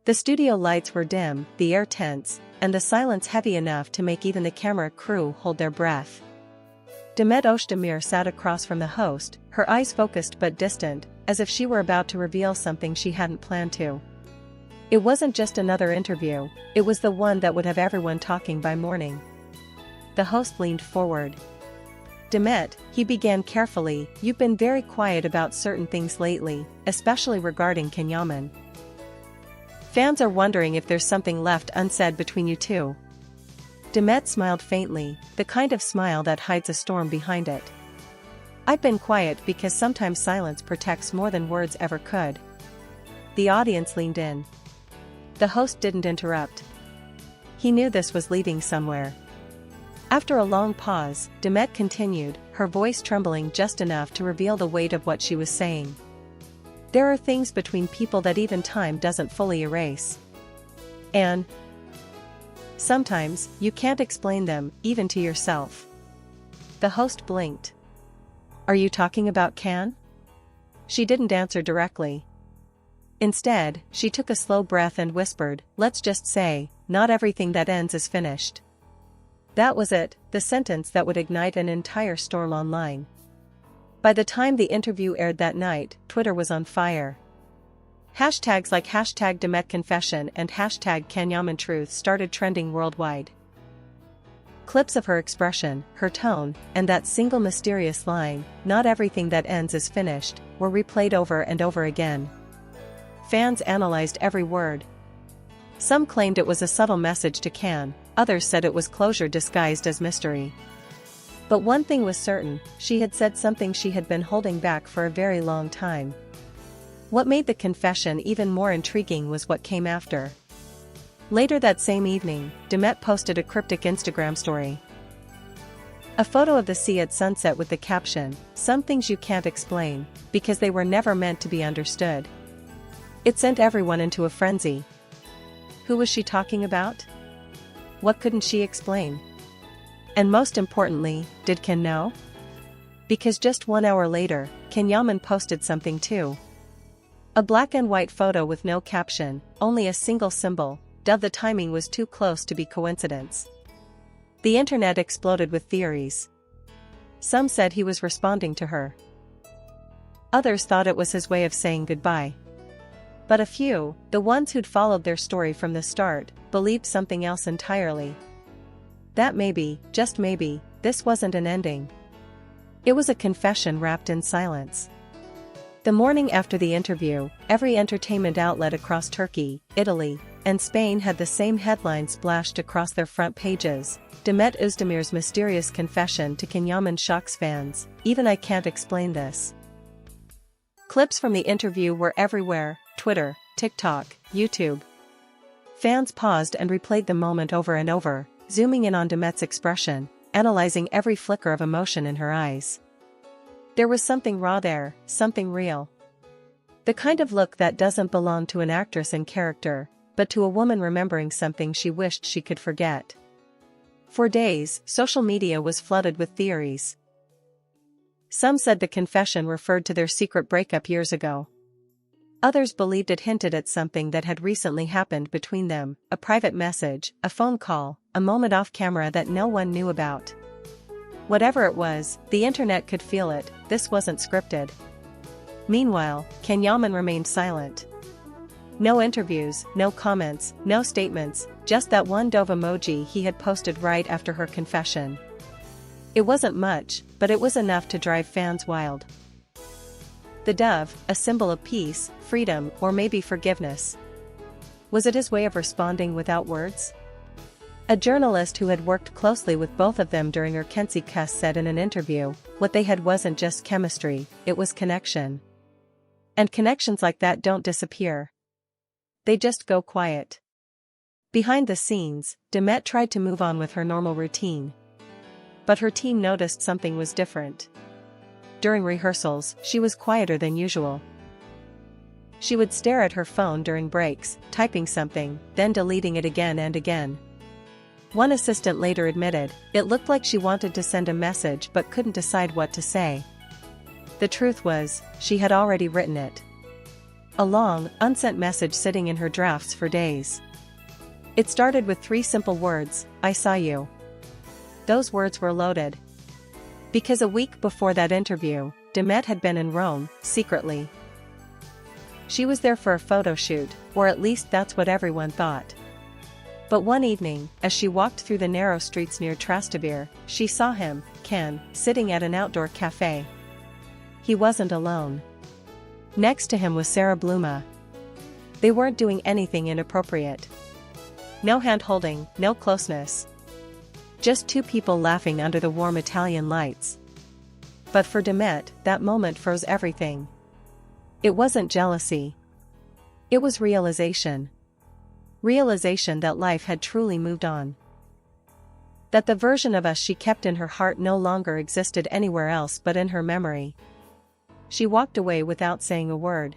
The studio lights were dim, the air tense, and the silence heavy enough to make even the camera crew hold their breath. Demet Özdemir sat across from the host, her eyes focused but distant, as if she were about to reveal something she hadn't planned to. It wasn't just another interview, it was the one that would have everyone talking by morning. The host leaned forward. "Demet," he began carefully, "you've been very quiet about certain things lately, especially regarding Can Yaman. Fans are wondering if there's something left unsaid between you two." Demet smiled faintly, the kind of smile that hides a storm behind it. "I've been quiet because sometimes silence protects more than words ever could." The audience leaned in. The host didn't interrupt. He knew this was leading somewhere. After a long pause, Demet continued, her voice trembling just enough to reveal the weight of what she was saying. "There are things between people that even time doesn't fully erase. And sometimes, you can't explain them, even to yourself." The host blinked. "Are you talking about Can?" She didn't answer directly. Instead, she took a slow breath and whispered, "Let's just say, not everything that ends is finished." That was it, the sentence that would ignite an entire storm online. By the time the interview aired that night, Twitter was on fire. Hashtags like #DemetConfession and #CanYamanTruth started trending worldwide. Clips of her expression, her tone, and that single mysterious line, "Not everything that ends is finished," were replayed over and over again. Fans analyzed every word. Some claimed it was a subtle message to Can, others said it was closure disguised as mystery. But one thing was certain, she had said something she had been holding back for a very long time. What made the confession even more intriguing was what came after. Later that same evening, Demet posted a cryptic Instagram story. A photo of the sea at sunset with the caption, "Some things you can't explain, because they were never meant to be understood." It sent everyone into a frenzy. Who was she talking about? What couldn't she explain? And most importantly, did Can know? Because just 1 hour later, Can Yaman posted something too. A black and white photo with no caption, only a single symbol. The timing was too close to be coincidence. The internet exploded with theories. Some said he was responding to her. Others thought it was his way of saying goodbye. But a few, the ones who'd followed their story from the start, believed something else entirely. That maybe, just maybe, this wasn't an ending. It was a confession wrapped in silence. The morning after the interview, every entertainment outlet across Turkey, Italy, and Spain had the same headline splashed across their front pages. Demet Özdemir's mysterious confession to Can Yaman shocks fans, even I can't explain this. Clips from the interview were everywhere, Twitter, TikTok, YouTube. Fans paused and replayed the moment over and over, zooming in on Demet's expression, analyzing every flicker of emotion in her eyes. There was something raw there, something real. The kind of look that doesn't belong to an actress in character, but to a woman remembering something she wished she could forget. For days, social media was flooded with theories. Some said the confession referred to their secret breakup years ago. Others believed it hinted at something that had recently happened between them, a private message, a phone call, a moment off camera that no one knew about. Whatever it was, the internet could feel it, this wasn't scripted. Meanwhile, Can Yaman remained silent. No interviews, no comments, no statements, just that one dove emoji he had posted right after her confession. It wasn't much, but it was enough to drive fans wild. The dove, a symbol of peace, freedom, or maybe forgiveness. Was it his way of responding without words? A journalist who had worked closely with both of them during her Kensi Kuss said in an interview, what they had wasn't just chemistry, it was connection. And connections like that don't disappear. They just go quiet. Behind the scenes, Demet tried to move on with her normal routine. But her team noticed something was different. During rehearsals, she was quieter than usual. She would stare at her phone during breaks, typing something, then deleting it again and again. One assistant later admitted, it looked like she wanted to send a message but couldn't decide what to say. The truth was, she had already written it. A long, unsent message sitting in her drafts for days. It started with 3 simple words, "I saw you." Those words were loaded. Because a week before that interview, Demet had been in Rome, secretly. She was there for a photo shoot, or at least that's what everyone thought. But one evening, as she walked through the narrow streets near Trastevere, she saw him, Can, sitting at an outdoor cafe. He wasn't alone. Next to him was Sarah Bluma. They weren't doing anything inappropriate. No hand-holding, no closeness. Just 2 people laughing under the warm Italian lights. But for Demet, that moment froze everything. It wasn't jealousy. It was realization. Realization that life had truly moved on. That the version of us she kept in her heart no longer existed anywhere else but in her memory. She walked away without saying a word.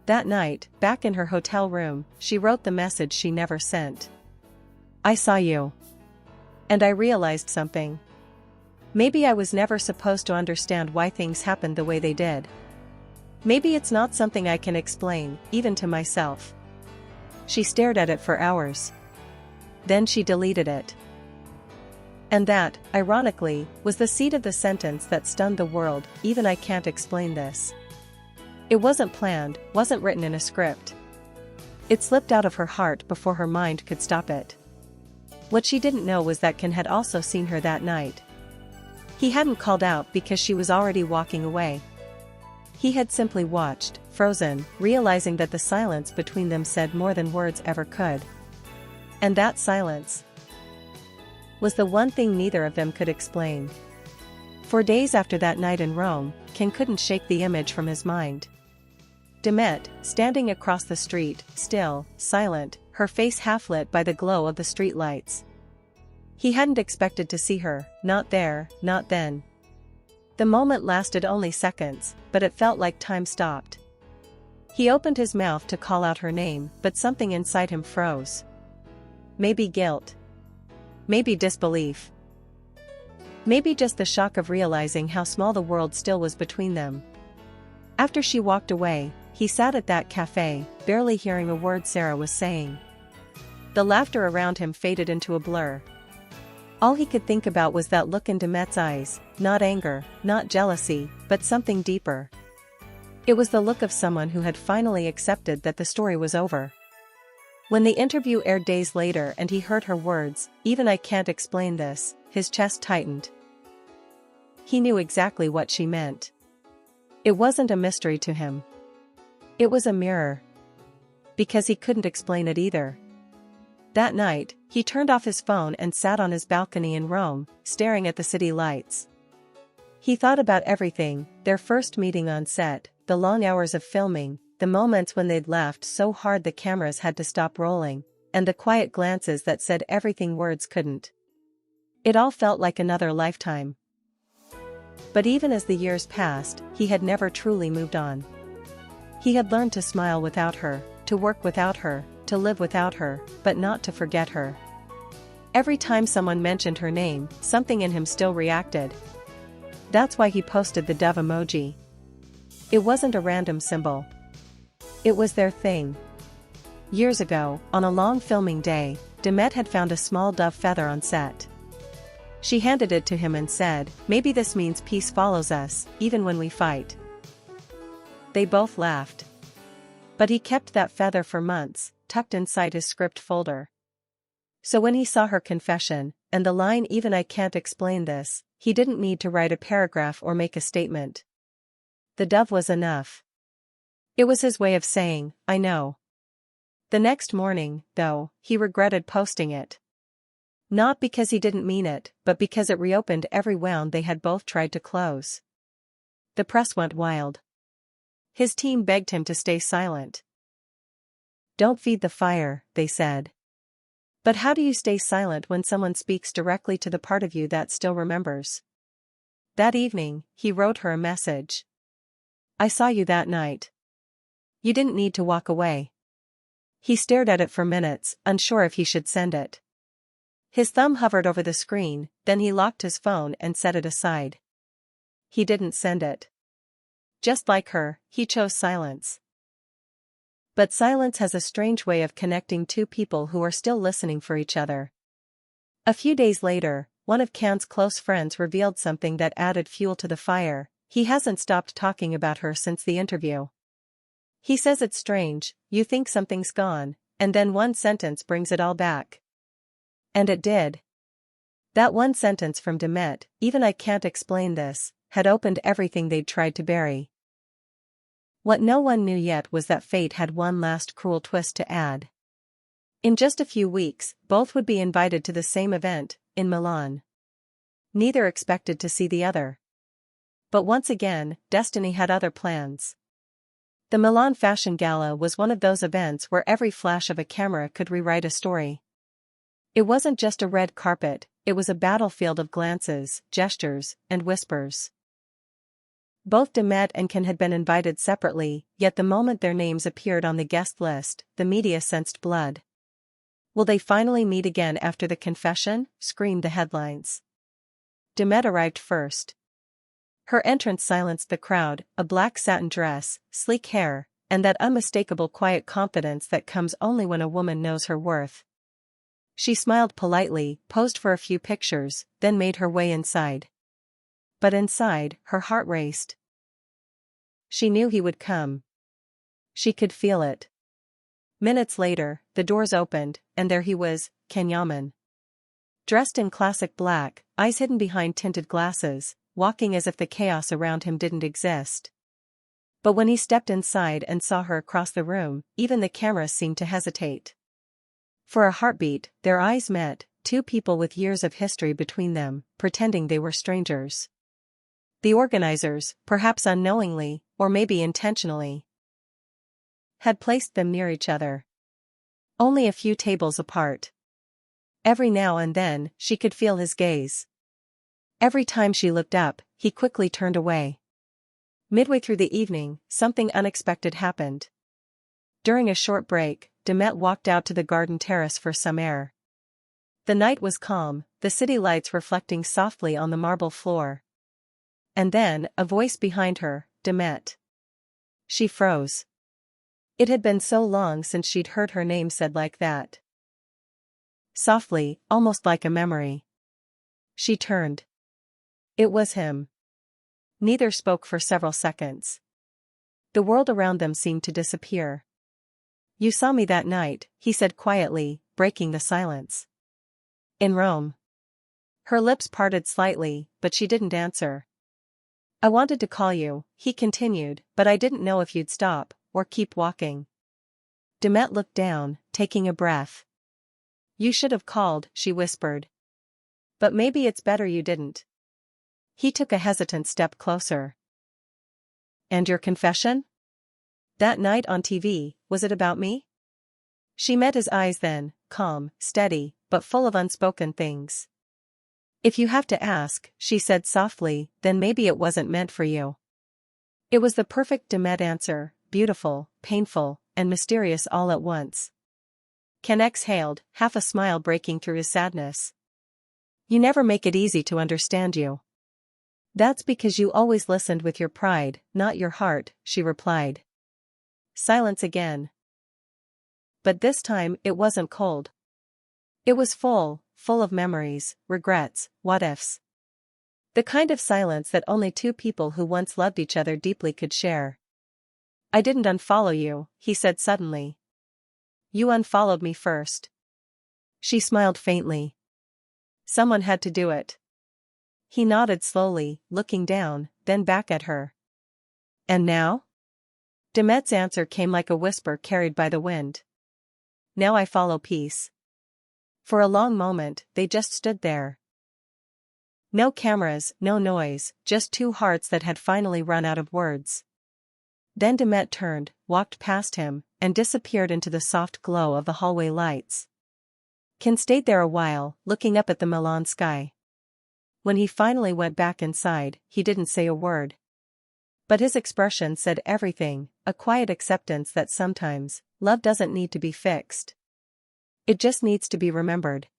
That night, back in her hotel room, she wrote the message she never sent. "I saw you. And I realized something. Maybe I was never supposed to understand why things happened the way they did. Maybe it's not something I can explain, even to myself." She stared at it for hours. Then she deleted it. And that, ironically, was the seed of the sentence that stunned the world, "Even I can't explain this." It wasn't planned, wasn't written in a script. It slipped out of her heart before her mind could stop it. What she didn't know was that Can had also seen her that night. He hadn't called out because she was already walking away. He had simply watched, frozen, realizing that the silence between them said more than words ever could. And that silence was the one thing neither of them could explain. For days after that night in Rome, Can couldn't shake the image from his mind. Demet, standing across the street, still, silent, her face half lit by the glow of the streetlights. He hadn't expected to see her, not there, not then. The moment lasted only seconds, but it felt like time stopped. He opened his mouth to call out her name, but something inside him froze. Maybe guilt. Maybe disbelief. Maybe just the shock of realizing how small the world still was between them. After she walked away, he sat at that cafe, barely hearing a word Sarah was saying. The laughter around him faded into a blur. All he could think about was that look in Demet's eyes, not anger, not jealousy, but something deeper. It was the look of someone who had finally accepted that the story was over. When the interview aired days later and he heard her words, "Even I can't explain this," his chest tightened. He knew exactly what she meant. It wasn't a mystery to him. It was a mirror. Because he couldn't explain it either. That night, he turned off his phone and sat on his balcony in Rome, staring at the city lights. He thought about everything, their first meeting on set, the long hours of filming, the moments when they'd laughed so hard the cameras had to stop rolling, and the quiet glances that said everything words couldn't. It all felt like another lifetime. But even as the years passed, he had never truly moved on. He had learned to smile without her, to work without her, to live without her, but not to forget her. Every time someone mentioned her name, something in him still reacted. That's why he posted the dove emoji. It wasn't a random symbol. It was their thing. Years ago, on a long filming day, Demet had found a small dove feather on set. She handed it to him and said, "Maybe this means peace follows us, even when we fight." They both laughed. But he kept that feather for months, tucked inside his script folder. So when he saw her confession, and the line "Even I can't explain this," he didn't need to write a paragraph or make a statement. The dove was enough. It was his way of saying, "I know." The next morning, though, he regretted posting it. Not because he didn't mean it, but because it reopened every wound they had both tried to close. The press went wild. His team begged him to stay silent. "Don't feed the fire," they said. But how do you stay silent when someone speaks directly to the part of you that still remembers? That evening, he wrote her a message. "I saw you that night. You didn't need to walk away." He stared at it for minutes, unsure if he should send it. His thumb hovered over the screen, then he locked his phone and set it aside. He didn't send it. Just like her, he chose silence. But silence has a strange way of connecting two people who are still listening for each other. A few days later, one of Can's close friends revealed something that added fuel to the fire. He hasn't stopped talking about her since the interview. He says it's strange, you think something's gone, and then one sentence brings it all back. And it did. That one sentence from Demet, "Even I can't explain this," had opened everything they'd tried to bury. What no one knew yet was that fate had one last cruel twist to add. In just a few weeks, both would be invited to the same event, in Milan. Neither expected to see the other. But once again, destiny had other plans. The Milan Fashion Gala was one of those events where every flash of a camera could rewrite a story. It wasn't just a red carpet, it was a battlefield of glances, gestures, and whispers. Both Demet and Can had been invited separately, yet the moment their names appeared on the guest list, the media sensed blood. Will they finally meet again after the confession? Screamed the headlines. Demet arrived first. Her entrance silenced the crowd, a black satin dress, sleek hair, and that unmistakable quiet confidence that comes only when a woman knows her worth. She smiled politely, posed for a few pictures, then made her way inside. But inside, her heart raced. She knew he would come. She could feel it. Minutes later, the doors opened, and there he was, Can Yaman. Dressed in classic black, eyes hidden behind tinted glasses, walking as if the chaos around him didn't exist. But when he stepped inside and saw her across the room, even the cameras seemed to hesitate. For a heartbeat, their eyes met, two people with years of history between them, pretending they were strangers. The organizers, perhaps unknowingly, or maybe intentionally, had placed them near each other. Only a few tables apart. Every now and then, she could feel his gaze. Every time she looked up, he quickly turned away. Midway through the evening, something unexpected happened. During a short break, Demet walked out to the garden terrace for some air. The night was calm, the city lights reflecting softly on the marble floor. And then, a voice behind her, "Demet." She froze. It had been so long since she'd heard her name said like that. Softly, almost like a memory. She turned. It was him. Neither spoke for several seconds. The world around them seemed to disappear. "You saw me that night," he said quietly, breaking the silence. "In Rome." Her lips parted slightly, but she didn't answer. "I wanted to call you," he continued, "but I didn't know if you'd stop, or keep walking." Demet looked down, taking a breath. "You should have called," she whispered. "But maybe it's better you didn't." He took a hesitant step closer. "And your confession? That night on TV, was it about me?" She met his eyes then, calm, steady, but full of unspoken things. "If you have to ask," she said softly, "then maybe it wasn't meant for you." It was the perfect Demet answer, beautiful, painful, and mysterious all at once. Can exhaled, half a smile breaking through his sadness. "You never make it easy to understand you." "That's because you always listened with your pride, not your heart," she replied. Silence again. But this time it wasn't cold. It was full of memories, regrets, what-ifs. The kind of silence that only two people who once loved each other deeply could share. "I didn't unfollow you," he said suddenly. "You unfollowed me first." She smiled faintly. "Someone had to do it." He nodded slowly, looking down, then back at her. "And now?" Demet's answer came like a whisper carried by the wind. "Now I follow peace." For a long moment, they just stood there. No cameras, no noise, just two hearts that had finally run out of words. Then Demet turned, walked past him, and disappeared into the soft glow of the hallway lights. Can stayed there a while, looking up at the Milan sky. When he finally went back inside, he didn't say a word. But his expression said everything, a quiet acceptance that sometimes, love doesn't need to be fixed. It just needs to be remembered.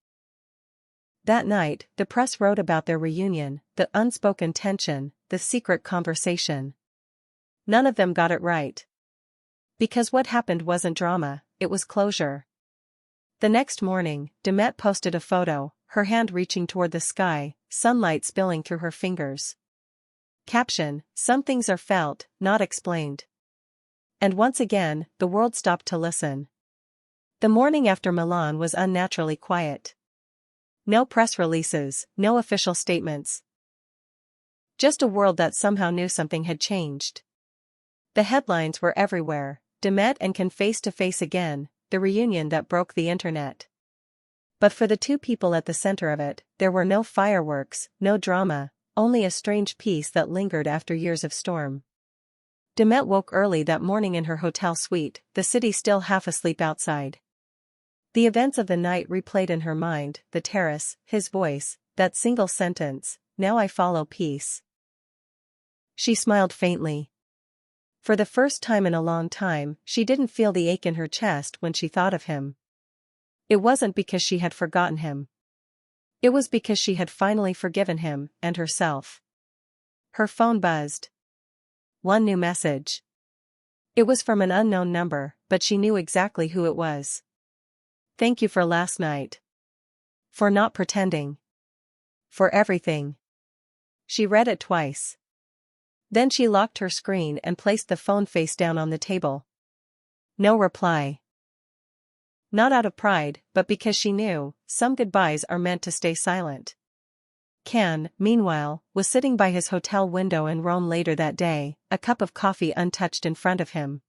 That night, the press wrote about their reunion, the unspoken tension, the secret conversation. None of them got it right. Because what happened wasn't drama, it was closure. The next morning, Demet posted a photo, her hand reaching toward the sky, sunlight spilling through her fingers. Caption: Some things are felt, not explained. And once again, the world stopped to listen. The morning after Milan was unnaturally quiet. No press releases, no official statements. Just a world that somehow knew something had changed. The headlines were everywhere: Demet and Can face to face again, the reunion that broke the internet. But for the two people at the center of it, there were no fireworks, no drama, only a strange peace that lingered after years of storm. Demet woke early that morning in her hotel suite, the city still half asleep outside. The events of the night replayed in her mind, the terrace, his voice, that single sentence, "Now I follow peace." She smiled faintly. For the first time in a long time, she didn't feel the ache in her chest when she thought of him. It wasn't because she had forgotten him. It was because she had finally forgiven him, and herself. Her phone buzzed. One new message. It was from an unknown number, but she knew exactly who it was. "Thank you for last night. For not pretending. For everything." She read it twice. Then she locked her screen and placed the phone face down on the table. No reply. Not out of pride, but because she knew, some goodbyes are meant to stay silent. Can, meanwhile, was sitting by his hotel window in Rome later that day, a cup of coffee untouched in front of him.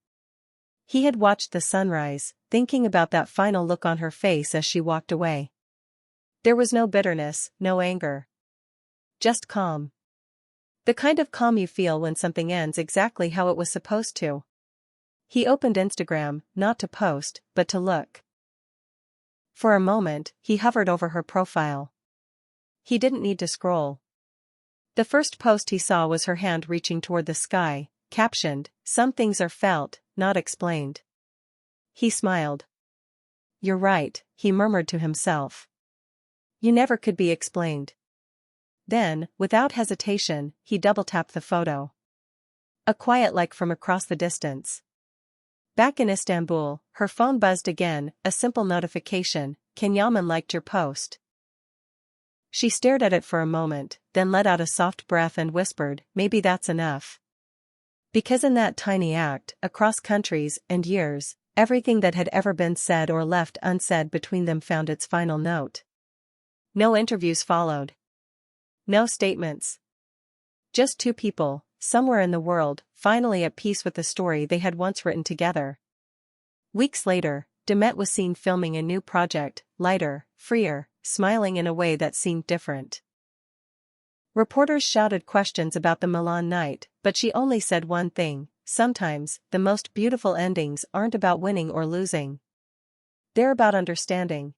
He had watched the sunrise, thinking about that final look on her face as she walked away. There was no bitterness, no anger. Just calm. The kind of calm you feel when something ends exactly how it was supposed to. He opened Instagram, not to post, but to look. For a moment, he hovered over her profile. He didn't need to scroll. The first post he saw was her hand reaching toward the sky, captioned, "Some things are felt, not explained." He smiled. "You're right," he murmured to himself. "You never could be explained." Then, without hesitation, he double-tapped the photo. A quiet like from across the distance. Back in Istanbul, her phone buzzed again, a simple notification: "Can Yaman liked your post." She stared at it for a moment, then let out a soft breath and whispered, "Maybe that's enough." Because in that tiny act, across countries and years, everything that had ever been said or left unsaid between them found its final note. No interviews followed. No statements. Just two people, somewhere in the world, finally at peace with the story they had once written together. Weeks later, Demet was seen filming a new project, lighter, freer, smiling in a way that seemed different. Reporters shouted questions about the Milan night, but she only said one thing: sometimes, the most beautiful endings aren't about winning or losing. They're about understanding.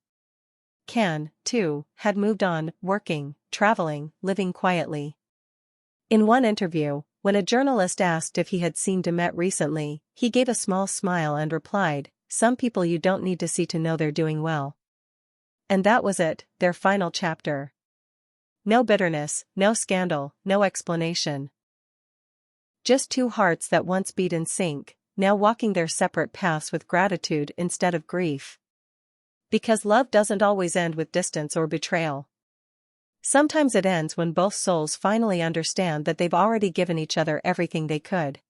Can, too, had moved on, working, traveling, living quietly. In one interview, when a journalist asked if he had seen Demet recently, he gave a small smile and replied, "Some people you don't need to see to know they're doing well." And that was it, their final chapter. No bitterness, no scandal, no explanation. Just two hearts that once beat in sync, now walking their separate paths with gratitude instead of grief. Because love doesn't always end with distance or betrayal. Sometimes it ends when both souls finally understand that they've already given each other everything they could.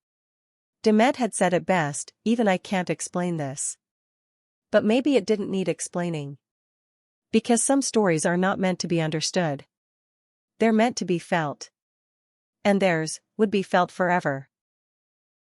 Demet had said it best, "Even I can't explain this." But maybe it didn't need explaining. Because some stories are not meant to be understood. They're meant to be felt. And theirs would be felt forever.